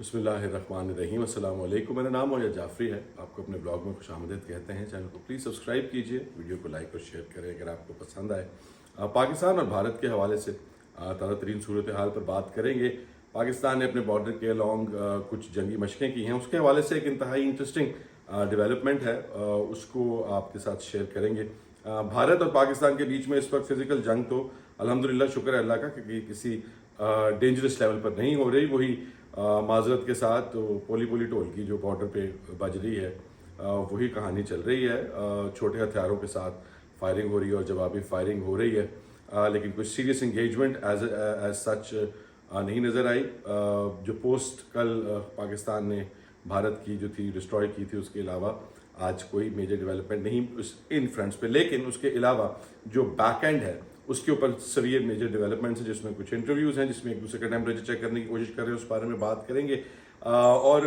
بسم اللہ الرحمن الرحیم. السلام علیکم. میرا نام موجود جعفری ہے. آپ کو اپنے بلاگ میں خوش آمدید کہتے ہیں. چینل کو پلیز سبسکرائب کیجئے, ویڈیو کو لائک اور شیئر کریں اگر آپ کو پسند آئے. پاکستان اور بھارت کے حوالے سے تازہ ترین صورتحال پر بات کریں گے. پاکستان نے اپنے بارڈر کے along کچھ جنگی مشقیں کی ہیں. اس کے حوالے سے ایک انتہائی انٹرسٹنگ ڈیولپمنٹ ہے, اس کو آپ کے ساتھ شیئر کریں گے. بھارت اور پاکستان کے بیچ میں اس وقت فزیکل جنگ تو الحمدللہ شکر ہے اللہ کا کہ کسی ڈینجرس لیول پر نہیں ہو رہی. وہی معذرت کے ساتھ پولی ٹول کی جو بارڈر پہ بج رہی ہے وہی کہانی چل رہی ہے. چھوٹے ہتھیاروں کے ساتھ فائرنگ ہو رہی ہے اور جوابی فائرنگ ہو رہی ہے, لیکن کچھ سیریس انگیجمنٹ ایز سچ نہیں نظر آئی. جو پوسٹ کل پاکستان نے بھارت کی جو تھی ڈسٹروائے کی تھی, اس کے علاوہ آج کوئی میجر ڈیولپمنٹ نہیں ان فرنٹس پہ. لیکن اس کے علاوہ جو بیک اینڈ ہے اس کے اوپر سویر میجر ڈیولپمنٹس ہیں, جس میں کچھ انٹرویوز ہیں, جس میں ایک دوسرے کا ٹیمپریچر چیک کرنے کی کوشش کر رہے ہیں. اس بارے میں بات کریں گے. اور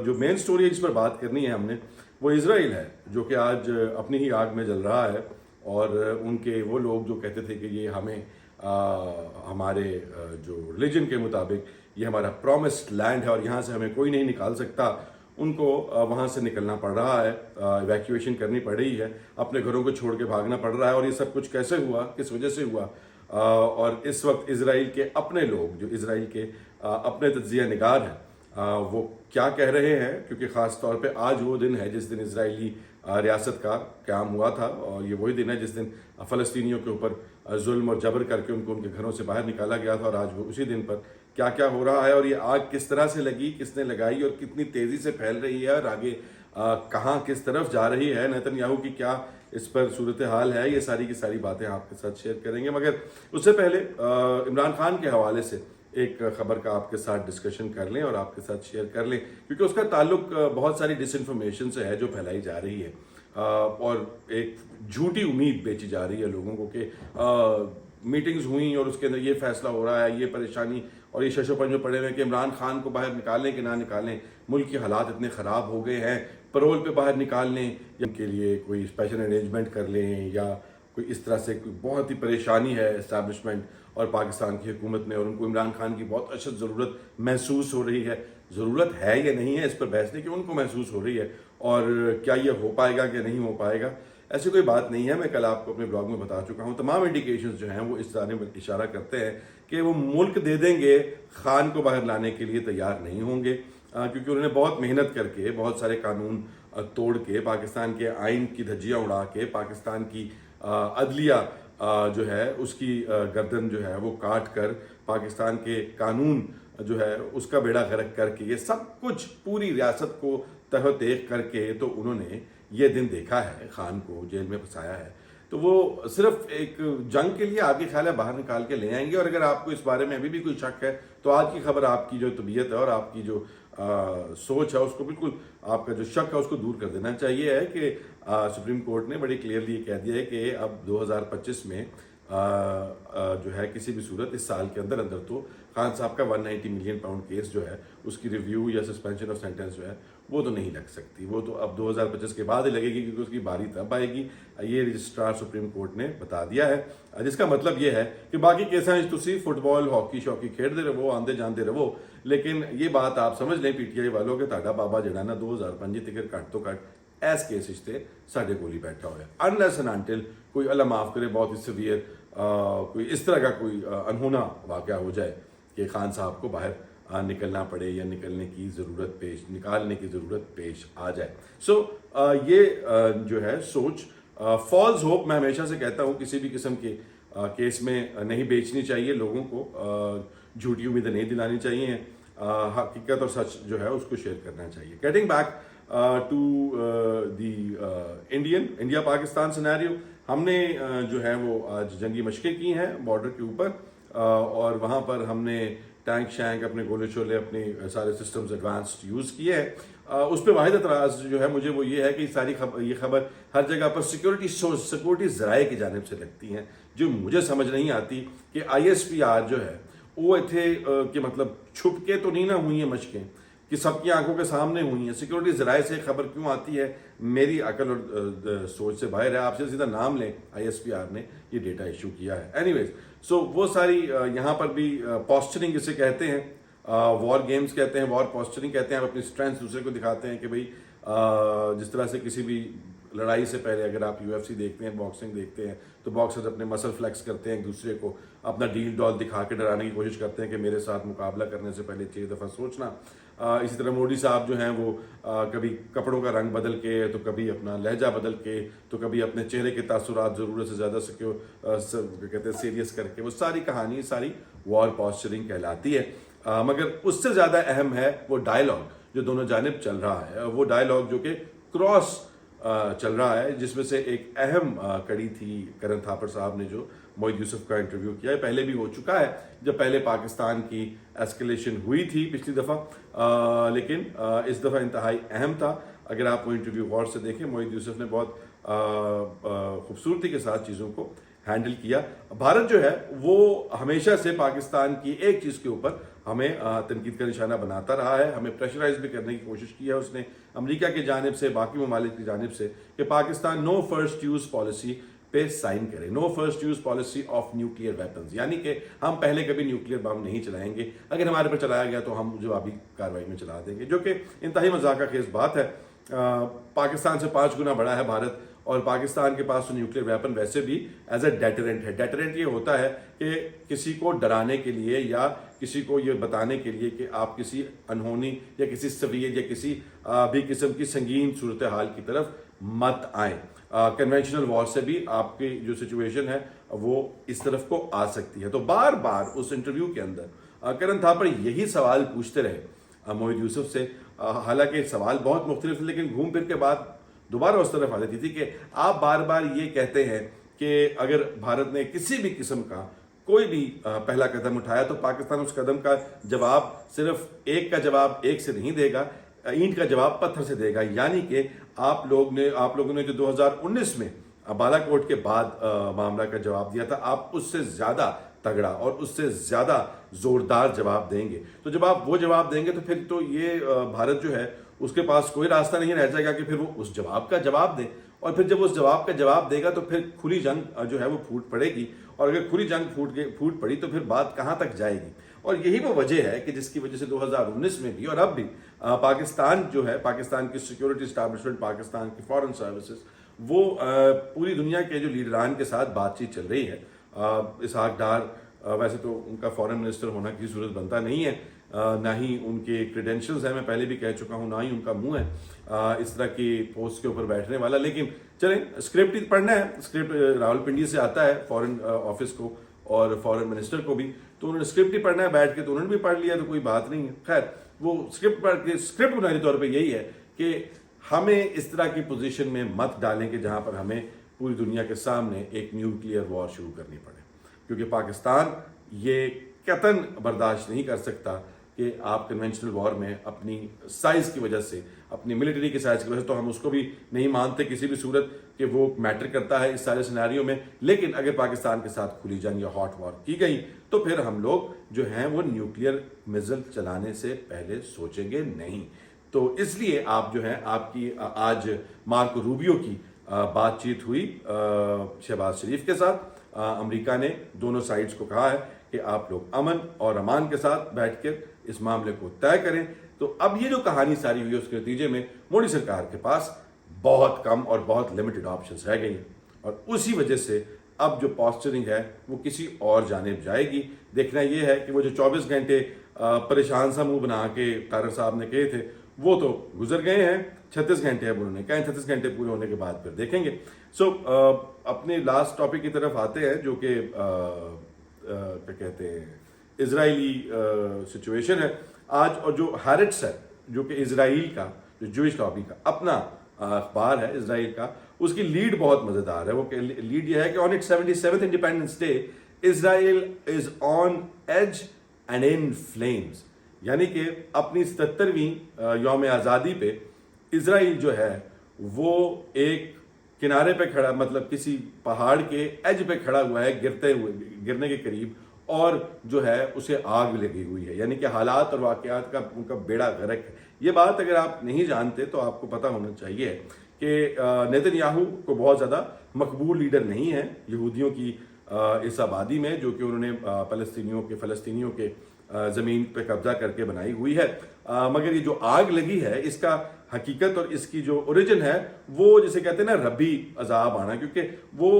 جو مین سٹوری ہے جس پر بات کرنی ہے ہم نے, وہ اسرائیل ہے, جو کہ آج اپنی ہی آگ میں جل رہا ہے. اور ان کے وہ لوگ جو کہتے تھے کہ یہ ہمیں ہمارے جو ریلیجن کے مطابق یہ ہمارا پرومسڈ لینڈ ہے اور یہاں سے ہمیں کوئی نہیں نکال سکتا, ان کو وہاں سے نکلنا پڑ رہا ہے, ایویکیویشن کرنی پڑ رہی ہے, اپنے گھروں کو چھوڑ کے بھاگنا پڑ رہا ہے. اور یہ سب کچھ کیسے ہوا, کس وجہ سے ہوا؟ اور اس وقت اسرائیل کے اپنے لوگ, جو اسرائیل کے اپنے تجزیہ نگار ہیں, وہ کیا کہہ رہے ہیں؟ کیونکہ خاص طور پہ آج وہ دن ہے جس دن اسرائیلی ریاست کا قیام ہوا تھا, اور یہ وہی دن ہے جس دن فلسطینیوں کے اوپر ظلم اور جبر کر کے ان کو ان کے گھروں سے باہر نکالا گیا تھا. اور آج وہ اسی دن پر کیا کیا ہو رہا ہے, اور یہ آگ کس طرح سے لگی, کس نے لگائی, اور کتنی تیزی سے پھیل رہی ہے, اور آگے کہاں کس طرف جا رہی ہے, نیتن یاہو کی کیا اس پر صورتحال ہے, یہ ساری کی ساری باتیں آپ کے ساتھ شیئر کریں گے. مگر اس سے پہلے عمران خان کے حوالے سے ایک خبر کا آپ کے ساتھ ڈسکشن کر لیں اور آپ کے ساتھ شیئر کر لیں, کیونکہ اس کا تعلق بہت ساری ڈس انفارمیشن سے ہے جو پھیلائی جا رہی ہے, اور ایک جھوٹی امید بیچی جا رہی ہے لوگوں کو کہ میٹنگز ہوئیں اور اس کے اندر یہ فیصلہ ہو رہا ہے, یہ پریشانی اور یہ شش و پنج پڑے ہوئے کہ عمران خان کو باہر نکالیں کہ نہ نکالیں, ملک کے حالات اتنے خراب ہو گئے ہیں, پرول پہ باہر نکال لیں یا ان کے لیے کوئی اسپیشل ارینجمنٹ کر لیں, یا کوئی اس طرح سے کوئی بہت ہی پریشانی ہے اسٹیبلشمنٹ اور پاکستان کی حکومت میں, اور ان کو عمران خان کی بہت اشد ضرورت محسوس ہو رہی ہے. ضرورت ہے یا نہیں ہے اس پر بحث نہیں, کہ ان کو محسوس ہو رہی ہے, اور کیا یہ ہو پائے گا کہ نہیں ہو پائے گا, ایسی کوئی بات نہیں ہے. میں کل آپ کو اپنے بلاگ میں بتا چکا ہوں. تمام انڈیکیشنز جو ہیں وہ اس طرح میں اشارہ کرتے ہیں کہ وہ ملک دے دیں گے, خان کو باہر لانے کے لیے تیار نہیں ہوں گے, کیونکہ انہوں نے بہت محنت کر کے, بہت سارے قانون توڑ کے, پاکستان کے آئین کی دھجیاں اڑا کے, پاکستان کی عدلیہ جو ہے اس کی گردن جو ہے وہ کاٹ کر, پاکستان کے قانون جو ہے اس کا بیڑا غرق کر کے, یہ سب کچھ پوری ریاست کو تہو تیغ کر کے تو انہوں نے یہ دن دیکھا ہے, خان کو جیل میں پھنسایا ہے. تو وہ صرف ایک جنگ کے لیے آپ کی خیال ہے باہر نکال کے لے آئیں گے. اور اگر آپ کو اس بارے میں ابھی بھی کوئی شک ہے تو آج کی خبر آپ کی جو طبیعت ہے اور آپ کی جو سوچ ہے اس کو بالکل, آپ کا جو شک ہے اس کو دور کر دینا چاہیے. ہے کہ سپریم کورٹ نے بڑی کلیئرلی یہ کہہ دیا ہے کہ اب 2025 میں جو ہے کسی بھی صورت اس سال کے اندر اندر تو خان صاحب کا 190 ملین پاؤنڈ کیس جو ہے اس کی ریویو یا سسپینشن آف سینٹنس جو ہے وہ تو نہیں لگ سکتی. وہ تو اب 2025 کے بعد ہی لگے گی, کیونکہ اس کی باری تب آئے گی. یہ رجسٹرار سپریم کورٹ نے بتا دیا ہے, جس کا مطلب یہ ہے کہ باقی کیساں تسی فٹ بال ہاکی شاکی کھیلتے رہو, آندے جاندے رہو, لیکن یہ بات آپ سمجھ لیں پی ٹی آئی والوں کہ تہاڈا بابا جڑا نا 2005 تک گھٹ تو گھٹ ایس کیس تے ساڈے کول ہی بیٹھا ہوا ہے. انلیس اینڈ انٹل کوئی اللہ معاف کرے بہت ہی سیویئر کوئی اس طرح کا کوئی انہونا واقعہ ہو جائے کہ خان صاحب کو باہر نکلنا پڑے یا نکالنے کی ضرورت پیش آ جائے. سو یہ جو ہے سوچ, فالس ہوپ میں ہمیشہ سے کہتا ہوں کسی بھی قسم کے کیس میں نہیں بیچنی چاہیے لوگوں کو, جھوٹی امیدیں نہیں دلانی چاہیے, حقیقت اور سچ جو ہے اس کو شیئر کرنا چاہیے. Getting back to the India Pakistan scenario, ہم نے جو ہے وہ آج جنگی مشقیں کی ہیں بارڈر کے اوپر, اور وہاں پر ہم نے ٹینک شینک, اپنے گولے شولے, اپنے سارے سسٹمز ایڈوانسڈ یوز کیے ہیں. اس پہ واحد اعتراض جو ہے مجھے وہ یہ ہے کہ یہ خبر ہر جگہ پر سیکورٹی ذرائع کی جانب سے لگتی ہیں, جو مجھے سمجھ نہیں آتی کہ ISPR جو ہے وہ اتنے کہ مطلب چھپ کے تو نہیں نہ ہوئی ہیں مشقیں, کہ سب کی آنکھوں کے سامنے ہوئی ہیں. سیکورٹی ذرائع سے خبر کیوں آتی ہے, میری عقل اور سوچ سے باہر ہے. آپ سے سیدھا نام لیں, ISPR نے یہ ڈیٹا ایشو کیا ہے. اینی ویز, سو وہ ساری یہاں پر بھی پوسچرنگ اسے کہتے ہیں, وار گیمز کہتے ہیں, وار پوسچرنگ کہتے ہیں. آپ اپنی اسٹرینتھ دوسرے کو دکھاتے ہیں کہ بھائی جس طرح سے کسی بھی لڑائی سے پہلے اگر آپ UFC دیکھتے ہیں, باکسنگ دیکھتے ہیں, تو باکسرز اپنے مسل فلیکس کرتے ہیں, ایک دوسرے کو اپنا ڈیل ڈال دکھا کے ڈرانے کی کوشش کرتے ہیں کہ میرے ساتھ مقابلہ کرنے سے پہلے 6 دفعہ سوچنا. اسی طرح مودی صاحب جو ہیں وہ کبھی کپڑوں کا رنگ بدل کے, تو کبھی اپنا لہجہ بدل کے, تو کبھی اپنے چہرے کے تاثرات ضرورت سے زیادہ کہتے ہیں سیریس کر کے, وہ ساری کہانی ساری وار پوسچرنگ کہلاتی ہے. مگر اس سے زیادہ اہم ہے وہ ڈائلاگ جو دونوں جانب چل رہا ہے, وہ ڈائلاگ جو کہ کراس چل رہا ہے, جس میں سے ایک اہم کڑی تھی کرن تھاپر صاحب نے جو موحد یوسف کا انٹرویو کیا ہے. پہلے بھی ہو چکا ہے جب پہلے پاکستان کی ایسکلیشن ہوئی تھی پچھلی دفعہ, لیکن اس دفعہ انتہائی اہم تھا. اگر آپ وہ انٹرویو غور سے دیکھیں, موحد یوسف نے بہت خوبصورتی کے ساتھ چیزوں کو ہینڈل کیا. بھارت جو ہے وہ ہمیشہ سے پاکستان کی ایک چیز کے اوپر ہمیں تنقید کا نشانہ بناتا رہا ہے, ہمیں پریشرائز بھی کرنے کی کوشش کی ہے اس نے امریکہ کی جانب سے, باقی ممالک کی جانب سے, کہ Pakistan no first use policy پہ سائن کرے, no first use policy of nuclear weapons, یعنی کہ ہم پہلے کبھی نیوکلیئر بم نہیں چلائیں گے, اگر ہمارے پر چلایا گیا تو ہم جوابی کارروائی میں چلا دیں گے, جو کہ انتہائی مذاقہ خیز بات ہے. پاکستان سے 5 گنا بڑا ہے بھارت, اور پاکستان کے پاس نیوکلیئر ویپن ویسے بھی ایز اے ڈیٹرنٹ ہے. ڈیٹرنٹ یہ ہوتا ہے کہ کسی کو ڈرانے کے لیے یا کسی کو یہ بتانے کے لیے کہ آپ کسی انہونی یا کسی سویت یا کسی بھی قسم کی سنگین صورتحال کی طرف مت آئیں. کنونشنل وار سے بھی آپ کی جو سچویشن ہے وہ اس طرف کو آ سکتی ہے. تو بار بار اس انٹرویو کے اندر کرن تھاپر یہی سوال پوچھتے رہے موحد یوسف سے, حالانکہ سوال بہت مختلف تھے, لیکن گھوم پھر کے بعد دوبارہ اس طرف آ جاتی تھی کہ آپ بار بار یہ کہتے ہیں کہ اگر بھارت نے کسی بھی قسم کا کوئی بھی پہلا قدم اٹھایا تو پاکستان اس قدم کا جواب صرف ایک کا جواب ایک سے نہیں دے گا, اینٹ کا جواب پتھر سے دے گا. یعنی کہ آپ لوگوں نے جو 2019 میں بالا کوٹ کے بعد معاملہ کا جواب دیا تھا, آپ اس سے زیادہ تگڑا اور اس سے زیادہ زوردار جواب دیں گے. تو جب آپ وہ جواب دیں گے تو پھر تو یہ بھارت جو ہے اس کے پاس کوئی راستہ نہیں رہ جائے گا کہ پھر وہ اس جواب کا جواب دے, اور پھر جب اس جواب کا جواب دے گا تو پھر کھلی جنگ جو ہے وہ پھوٹ پڑے گی, اور اگر کھلی جنگ پھوٹ پڑی تو پھر بات کہاں تک جائے گی. اور یہی وہ وجہ ہے کہ جس کی وجہ سے 2019 میں بھی اور اب بھی پاکستان جو ہے, پاکستان کی سیکیورٹی اسٹیبلشمنٹ, پاکستان کی فارن سروسز, وہ پوری دنیا کے جو لیڈران کے ساتھ بات چیت چل رہی ہے. اسحاق ڈار ویسے تو ان کا فارن منسٹر ہونا کسی صورت بنتا نہیں ہے, نہ ہی ان کے کریڈینشلز ہیں, میں پہلے بھی کہہ چکا ہوں, نہ ہی ان کا منہ ہے اس طرح کی پوسٹ کے اوپر بیٹھنے والا. لیکن چلیں, اسکرپٹ ہی پڑھنا ہے. اسکرپٹ راولپنڈی سے آتا ہے فارن آفس کو اور فارن منسٹر کو بھی, تو انہوں نے اسکرپٹ ہی پڑھنا ہے بیٹھ کے, تو انہوں نے بھی پڑھ لیا تو کوئی بات نہیں ہے. خیر, وہ اسکرپٹ پڑھ کے, اسکرپٹ بنیادی طور پہ یہی ہے کہ ہمیں اس طرح کی پوزیشن میں مت ڈالیں کہ جہاں پر ہمیں پوری دنیا کے سامنے ایک نیوکلیئر وار شروع کرنی پڑے, کیونکہ پاکستان یہ قطعاً برداشت نہیں کر سکتا کہ آپ کنونشنل وار میں اپنی سائز کی وجہ سے, اپنی ملٹری کی سائز کی وجہ سے, تو ہم اس کو بھی نہیں مانتے کسی بھی صورت کہ وہ میٹر کرتا ہے اس سارے سیناریوں میں. لیکن اگر پاکستان کے ساتھ کھلی جنگ یا ہاٹ وار کی گئی تو پھر ہم لوگ جو ہیں وہ نیوکلیئر میزل چلانے سے پہلے سوچیں گے نہیں. تو اس لیے آپ جو ہیں, آپ کی آج مارکو روبیو کی بات چیت ہوئی شہباز شریف کے ساتھ. امریکہ نے دونوں سائڈز کو کہا ہے کہ آپ لوگ امن اور امان کے ساتھ بیٹھ کر اس معاملے کو طے کریں. تو اب یہ جو کہانی ساری ہوئی ہے اس کے نتیجے میں مودی سرکار کے پاس بہت کم اور بہت لمیٹڈ آپشنز رہ گئی ہیں, اور اسی وجہ سے اب جو پوسچرنگ ہے وہ کسی اور جانب جائے گی. دیکھنا یہ ہے کہ وہ جو 24 گھنٹے پریشان سا منہ بنا کے طارق صاحب نے کہے تھے وہ تو گزر گئے ہیں. 36 گھنٹے اب انہوں نے کہا, 36 گھنٹے پورے ہونے کے بعد پھر دیکھیں گے. سو اپنے لاسٹ ٹاپک کی طرف آتے ہیں جو کہ کیا کہتے ہیں اسرائیلی سچویشن ہے آج. اور جو ہیرٹس ہے جو کہ اسرائیل کا جو جوئش لابی کا اپنا اخبار ہے اسرائیل کا, اس کی لیڈ بہت مزیدار ہے. وہ لیڈ یہ ہے کہ on its 77th independence day Israel is on edge and in flames, یعنی کہ اپنی 77ویں یوم آزادی پہ اسرائیل جو ہے وہ ایک کنارے پہ کھڑا, مطلب کسی پہاڑ کے ایج پہ کھڑا ہوا ہے, گرنے کے قریب, اور جو ہے اسے آگ لگی ہوئی ہے. یعنی کہ حالات اور واقعات کا ان کا بیڑا غرق ہے. یہ بات اگر آپ نہیں جانتے تو آپ کو پتہ ہونا چاہیے کہ نیتن یاہو کو بہت زیادہ مقبول لیڈر نہیں ہے یہودیوں کی اس آبادی میں, جو کہ انہوں نے فلسطینیوں کے زمین پہ قبضہ کر کے بنائی ہوئی ہے. مگر یہ جو آگ لگی ہے اس کا حقیقت اور اس کی جو اوریجن ہے وہ جسے کہتے ہیں نا ربی عذاب آنا، کیونکہ وہ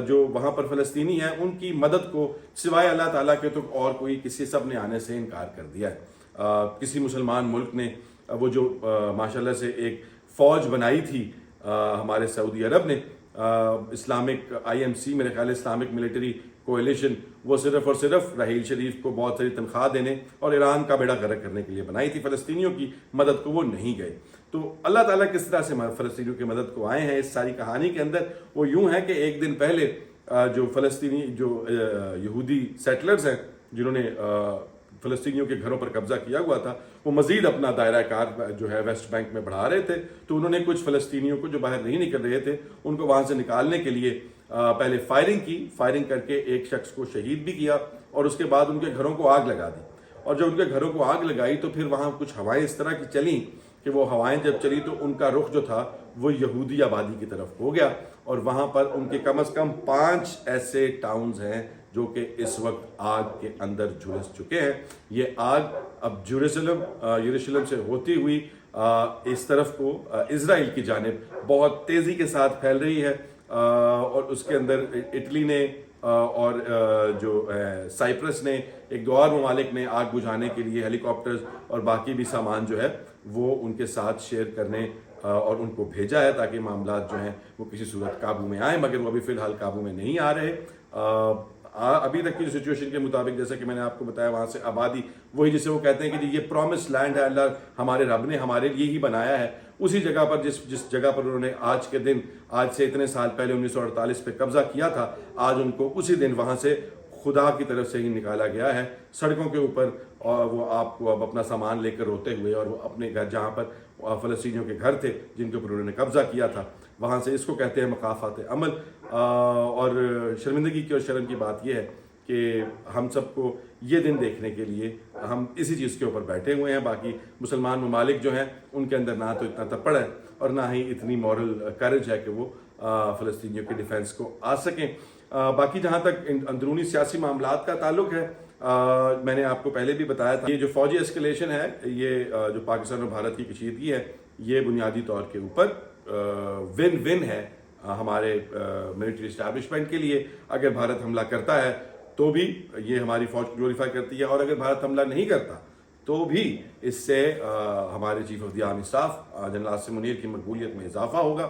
جو وہاں پر فلسطینی ہیں ان کی مدد کو سوائے اللہ تعالیٰ کے تو اور کوئی کسی سب نے آنے سے انکار کر دیا ہے. کسی مسلمان ملک نے وہ جو ماشاءاللہ سے ایک فوج بنائی تھی ہمارے سعودی عرب نے، اسلامک IMC میرے خیال اسلامک ملٹری کولیشن، وہ صرف اور صرف رحیل شریف کو بہت ساری تنخواہ دینے اور ایران کا بیڑا غرق کرنے کے لیے بنائی تھی. فلسطینیوں کی مدد کو وہ نہیں گئے. تو اللہ تعالیٰ کس طرح سے فلسطینیوں کی مدد کو آئے ہیں اس ساری کہانی کے اندر، وہ یوں ہے کہ ایک دن پہلے جو فلسطینی جو یہودی سیٹلرز ہیں جنہوں نے فلسطینیوں کے گھروں پر قبضہ کیا ہوا تھا، وہ مزید اپنا دائرہ کار جو ہے ویسٹ بینک میں بڑھا رہے تھے. تو انہوں نے کچھ فلسطینیوں کو جو باہر نہیں نکل رہے تھے ان کو وہاں سے نکالنے کے لیے پہلے فائرنگ کر کے ایک شخص کو شہید بھی کیا اور اس کے بعد ان کے گھروں کو آگ لگا دی. اور جب ان کے گھروں کو آگ لگائی تو پھر وہاں کچھ ہوائیں اس طرح کی چلیں کہ وہ ہوائیں جب چلی تو ان کا رخ جو تھا وہ یہودی آبادی کی طرف ہو گیا، اور وہاں پر ان کے کم از کم 5 ایسے ٹاؤنز ہیں جو کہ اس وقت آگ کے اندر جھلس چکے ہیں. یہ آگ اب یروشلم سے ہوتی ہوئی اس طرف کو اسرائیل کی جانب بہت تیزی کے ساتھ پھیل رہی ہے. اور اس کے اندر اٹلی نے اور جو سائپرس نے، ایک دو اور ممالک نے آگ بجھانے کے لیے ہیلی کاپٹرز اور باقی بھی سامان جو ہے وہ ان کے ساتھ شیئر کرنے اور ان کو بھیجا ہے تاکہ معاملات جو ہیں وہ کسی صورت قابو میں آئیں، مگر وہ ابھی فی الحال قابو میں نہیں آ رہے. ابھی تک کی جو سچویشن کے مطابق جیسا کہ میں نے آپ کو بتایا وہاں سے آبادی وہی جسے وہ کہتے ہیں کہ جی یہ پرومس لینڈ ہے، اللہ ہمارے رب نے ہمارے لیے ہی بنایا ہے. اسی جگہ پر جس جگہ پر انہوں نے آج کے دن، آج سے اتنے سال پہلے 1948 پہ قبضہ کیا تھا، آج ان کو اسی دن وہاں سے خدا کی طرف سے ہی نکالا گیا ہے سڑکوں کے اوپر. اور وہ آپ کو اب اپنا سامان لے کر روتے ہوئے اور وہ اپنے گھر جہاں پر فلسطینیوں کے گھر تھے جن کے اوپر انہوں نے قبضہ کیا تھا وہاں سے، اس کو کہتے ہیں مقافات عمل. اور شرمندگی کی اور شرم کی بات یہ ہے کہ ہم سب کو یہ دن دیکھنے کے لیے ہم اسی چیز کے اوپر بیٹھے ہوئے ہیں. باقی مسلمان ممالک جو ہیں ان کے اندر نہ تو اتنا تپڑ ہے اور نہ ہی اتنی مورل کریج ہے کہ وہ فلسطینیوں کے ڈیفینس کو آ سکیں. باقی جہاں تک اندرونی سیاسی معاملات کا تعلق ہے، میں نے آپ کو پہلے بھی بتایا تھا، یہ جو فوجی اسکلیشن ہے، یہ جو پاکستان اور بھارت کی کشیدگی ہے، یہ بنیادی طور کے اوپر ون ون ہے ہمارے ملٹری اسٹیبلشمنٹ کے لیے. اگر بھارت حملہ کرتا ہے تو بھی یہ ہماری فوج کو گلوریفائی کرتی ہے، اور اگر بھارت حملہ نہیں کرتا تو بھی اس سے ہمارے chief of the army staff general Asim Munir کی مقبولیت میں اضافہ ہوگا،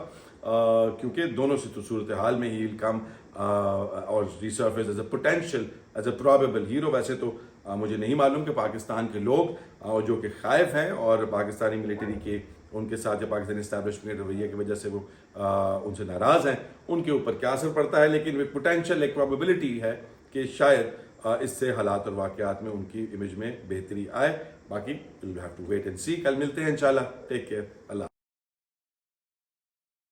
کیونکہ دونوں سے صورتحال میں ہی ول کم اور resurface as a potential as a probable hero. ویسے تو مجھے نہیں معلوم کہ پاکستان کے لوگ جو کہ خائف ہیں اور پاکستانی ملٹری کے ان کے ساتھ یا پاکستانی اسٹیبلشمنٹ رویے کی وجہ سے وہ ان سے ناراض ہیں، ان کے اوپر کیا اثر پڑتا ہے. لیکن ایک پوٹینشیل، ایک پرابیبلٹی ہے کہ شاید اس سے حالات اور واقعات میں ان کی امیج میں بہتری آئے. باقی we'll have to wait and see. کل ملتے ہیں انشاءاللہ. Take care. اللہ